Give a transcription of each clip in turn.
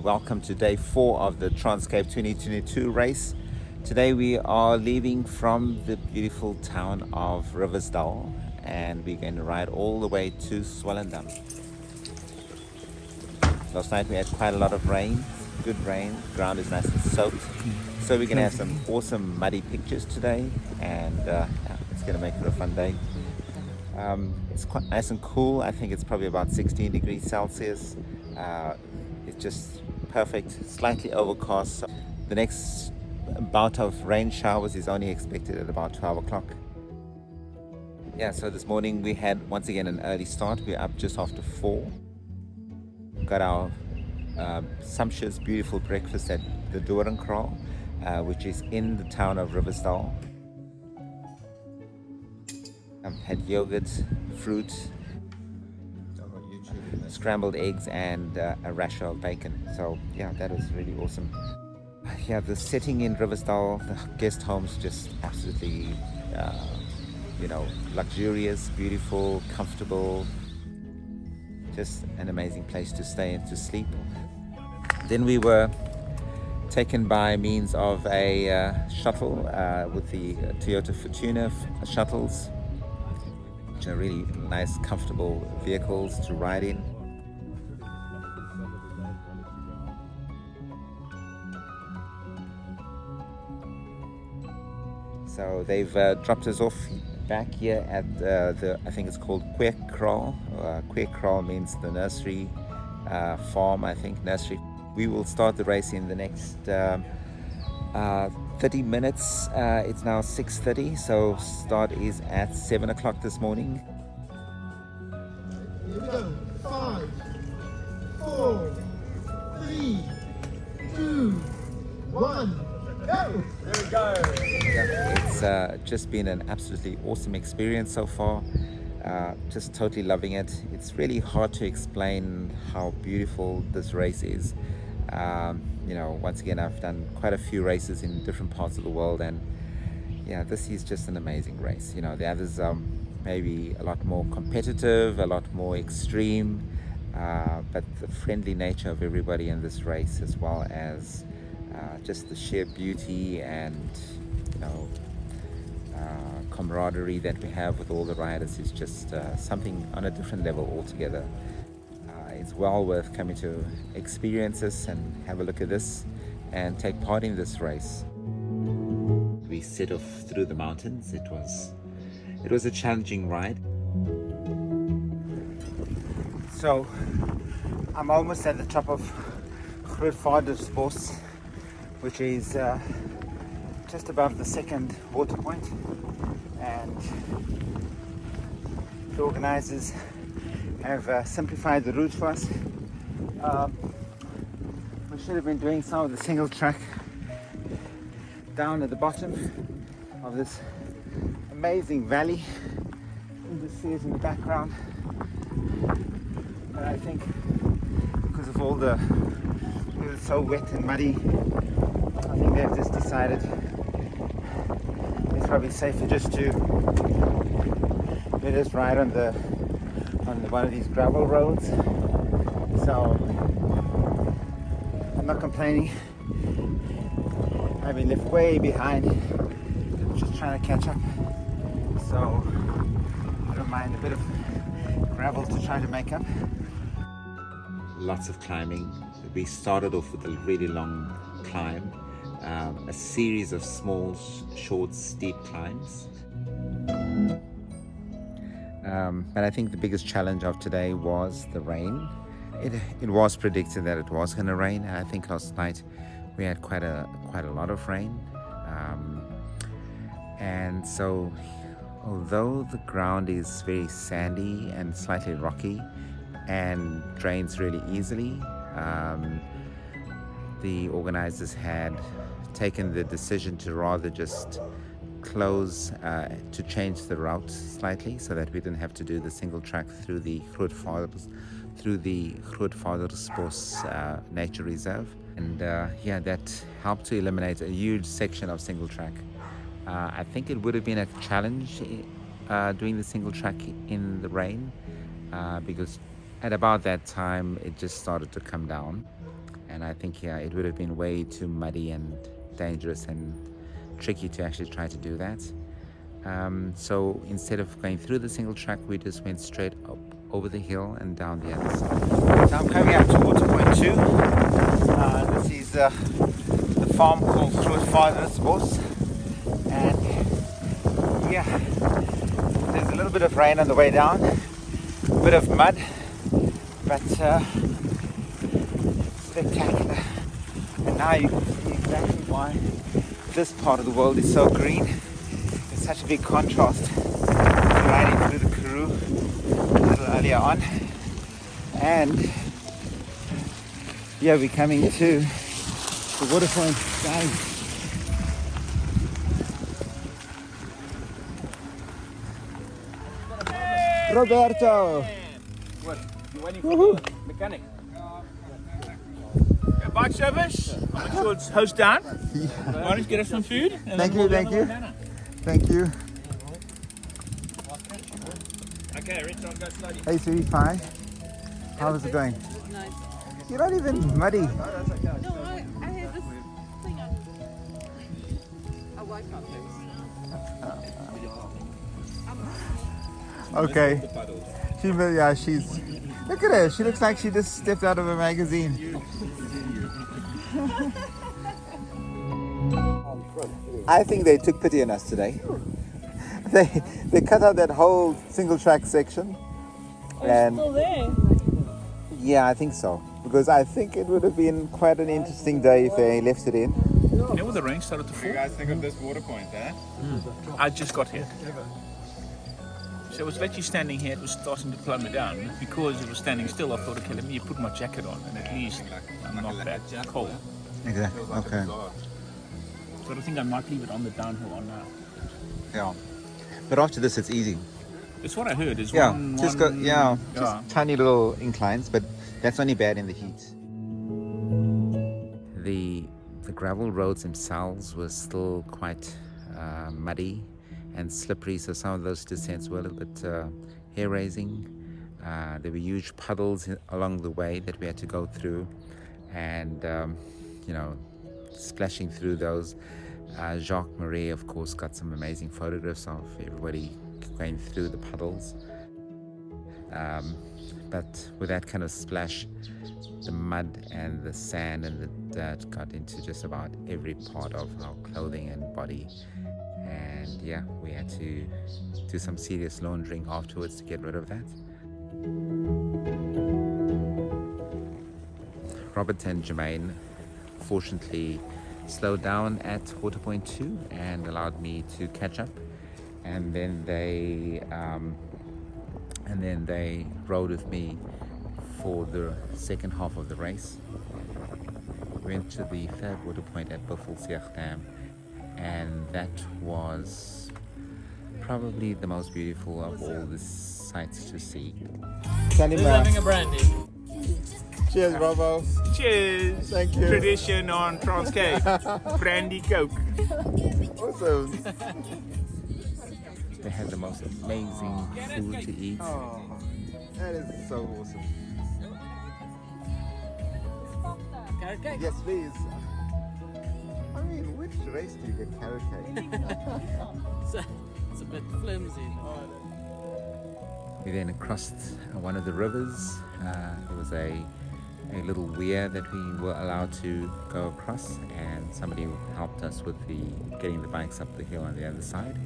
and welcome to day 4 of the TransCape 2022 race. Today we are leaving from the beautiful town of Riversdal and we're going to ride all the way to Swellendam. Last night we had quite a lot of rain, good rain, the ground is nice and soaked. So we're going to have some awesome muddy pictures today and it's going to make it a fun day. It's quite nice and cool. I think it's probably about 16 degrees Celsius. It's just perfect, slightly overcast. So the next bout of rain showers is only expected at about 12 o'clock. Yeah, so this morning we had once again an early start. We're up just after 4. Got our sumptuous, beautiful breakfast at the torrential, which is in the town of Riversdal. Had yogurt, fruit, scrambled eggs and a rasher of bacon. So yeah, that was really awesome. Yeah, the setting in Riversdal, the guest homes, just absolutely luxurious, beautiful, comfortable, just an amazing place to stay and to sleep. Then we were taken by means of a shuttle with the Toyota Fortuna shuttles, which are really nice, comfortable vehicles to ride in. So they've dropped us off back here at I think it's called Keynote. Keynote means the nursery farm, I think, nursery. We will start the race in the next 30 minutes. It's now 6:30, so start is at 7 o'clock this morning. Here we go. 5, 4, 3, 2, 1, go! There we go! It's just been an absolutely awesome experience so far. Just totally loving it. It's really hard to explain how beautiful this race is. Once again, I've done quite a few races in different parts of the world, and yeah, this is just an amazing race. The others are maybe a lot more competitive, a lot more extreme, but the friendly nature of everybody in this race, as well as just the sheer beauty and camaraderie that we have with all the riders, is just something on a different level altogether. It's well worth coming to experience this and have a look at this and take part in this race. We set off through the mountains. It was a challenging ride. So I'm almost at the top of Riversdal, which is just above the second water point, and the organizers have simplified the route for us. We should have been doing some of the single track down at the bottom of this amazing valley. You can just see it in the background, but I think because of all it was so wet and muddy, I think they've just decided it's probably safer just to let us ride on one of these gravel roads. So I'm not complaining. I've been left way behind, just trying to catch up. So I don't mind a bit of gravel to try to make up. Lots of climbing. We started off with a really long climb, a series of small, short, steep climbs. But I think the biggest challenge of today was the rain. It was predicted that it was going to rain. I think last night we had quite a lot of rain, and so although the ground is very sandy and slightly rocky and drains really easily, the organizers had taken the decision to rather just close to change the route slightly, so that we didn't have to do the single track through the Riversdal nature reserve, and that helped to eliminate a huge section of single track. I think it would have been a challenge doing the single track in the rain, because at about that time it just started to come down, and I think it would have been way too muddy and dangerous and tricky to actually try to do that. So instead of going through the single track, we just went straight up over the hill and down the other side. So I'm coming up to Waterpoint 2. This is the farm called Riversdal, and yeah, there's a little bit of rain on the way down, a bit of mud, but spectacular. And now you can see exactly why this part of the world is so green. There's such a big contrast to riding through the Karoo a little earlier on. And yeah, we're coming to the Waterpoint, guys. Roberto! What? You waiting for the mechanic? Bike service. I'm sure it's host down. Why don't you get us some food? And Thank then you, we'll thank go you. on the way down. Thank you. Okay, Rich, I'll go slowly. Hey, sweetie pie. How's it going? Nice. You're not even muddy. No, I had this thing on a Wi-Fi place. Okay. She's. Look at her. She looks like she just stepped out of a magazine. I think they took pity on us today. They cut out that whole single track section. And Still there. yeah, I think so. Because I think it would have been quite an interesting day if they left it in. You know when the rain started to fall? What do you guys think of this water point, eh? I just got here. So it was literally standing here, it was starting to plummet down. But because it was standing still, I thought, okay, let me put my jacket on and at least I'm not that cold. Exactly. Okay. So I think I might leave it on the downhill on now. Yeah. But after this, it's easy. It's what I heard. Is Yeah. one, Just one, go. Yeah. Just tiny little inclines, but that's only bad in the heat. The gravel roads themselves were still quite muddy and slippery, so some of those descents were a little bit hair-raising. There were huge puddles along the way that we had to go through, and splashing through those. Jacques Marais, of course, got some amazing photographs of everybody going through the puddles. But with that kind of splash, the mud and the sand and the dirt got into just about every part of our clothing and body. And yeah, we had to do some serious laundering afterwards to get rid of that. Robert and Jermaine fortunately slowed down at Waterpoint 2 and allowed me to catch up, and then they rode with me for the second half of the race. We went to the third waterpoint at Swellendam, and that was probably the most beautiful of all the sights to see. Who's having a brandy? Cheers, Robo. Cheers! Thank you. Tradition on TransCape. Brandy Coke. Awesome. They had the most amazing food to eat. Oh, that is so awesome. Carrot cake? Yes, please. I mean, which race do you get carrot cake? It's a bit flimsy. We then crossed one of the rivers. There was a little weir that we were allowed to go across, and somebody helped us with getting the bikes up the hill on the other side.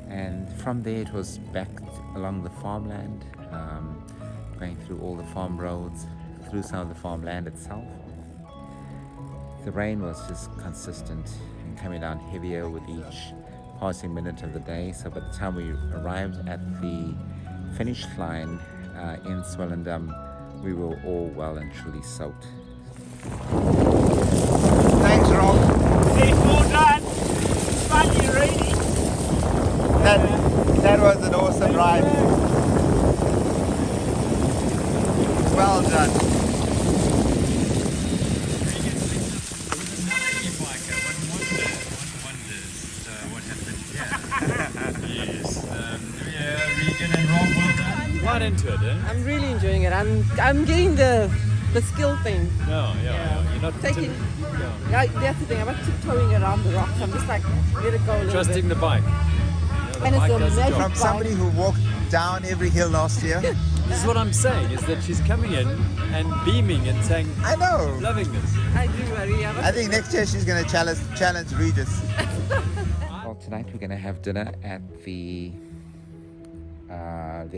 And from there it was back along the farmland, going through all the farm roads, through some of the farmland itself. The rain was just consistent and coming down heavier with each passing minute of the day. So by the time we arrived at the finish line in Swellendam, we were all well and truly soaked. Thanks, Rob. It's all done. Finally ready. That was an awesome ride. Well done. Right into it, eh? I'm really enjoying it. I'm getting the the skill thing. No, yeah. You're not Taking, yeah. yeah, that's the thing. I'm not tiptoeing around the rocks. I'm just like, let it go a little Trusting bit. the bike. The And it's bike a does the magic job. From somebody who walked down every hill last year. This is what I'm saying, is that she's coming in and beaming and saying, I know. loving this. I do, Maria. I think next year she's going to challenge Regis. Well, tonight we're going to have dinner at the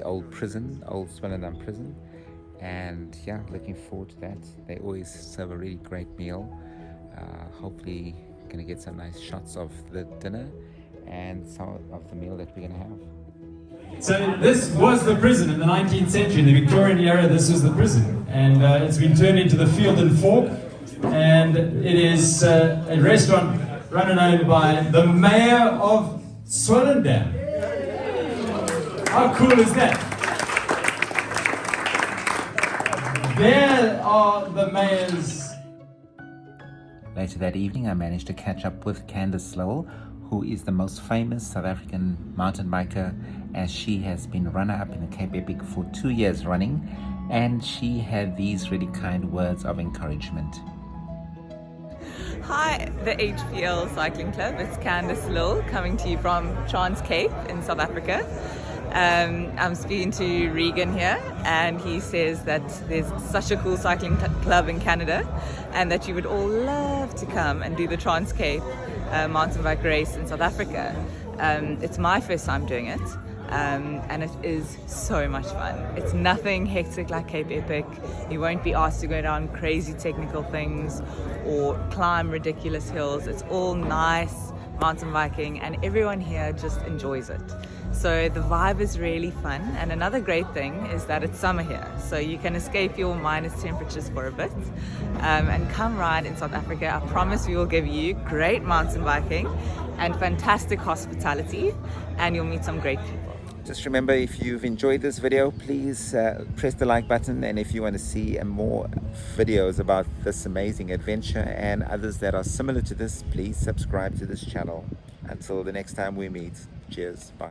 old prison, old Swellendam prison, and yeah, looking forward to that. They always serve a really great meal. Hopefully, going to get some nice shots of the dinner and some of the meal that we're going to have. So this was the prison in the 19th century, in the Victorian era. This was the prison, and it's been turned into the Field and Fork, and it is a restaurant run and owned by the mayor of Swellendam. How cool is that? There are the mayor's. Later that evening, I managed to catch up with Candice Lill, who is the most famous South African mountain biker, as she has been runner-up in the Cape Epic for 2 years running, and she had these really kind words of encouragement. Hi, the HPL Cycling Club. It's Candice Lill coming to you from TransCape in South Africa. I'm speaking to Regan here, and he says that there's such a cool cycling club in Canada and that you would all love to come and do the TransCape mountain bike race in South Africa. It's my first time doing it, and it is so much fun. It's nothing hectic like Cape Epic. You won't be asked to go down crazy technical things or climb ridiculous hills. It's all nice mountain biking, and everyone here just enjoys it. So the vibe is really fun, and another great thing is that it's summer here, so you can escape your minus temperatures for a bit and come ride in South Africa. I promise we will give you great mountain biking and fantastic hospitality, and you'll meet some great people. Just remember, if you've enjoyed this video, please press the like button, and if you want to see more videos about this amazing adventure and others that are similar to this, please subscribe to this channel. Until the next time we meet, cheers, bye.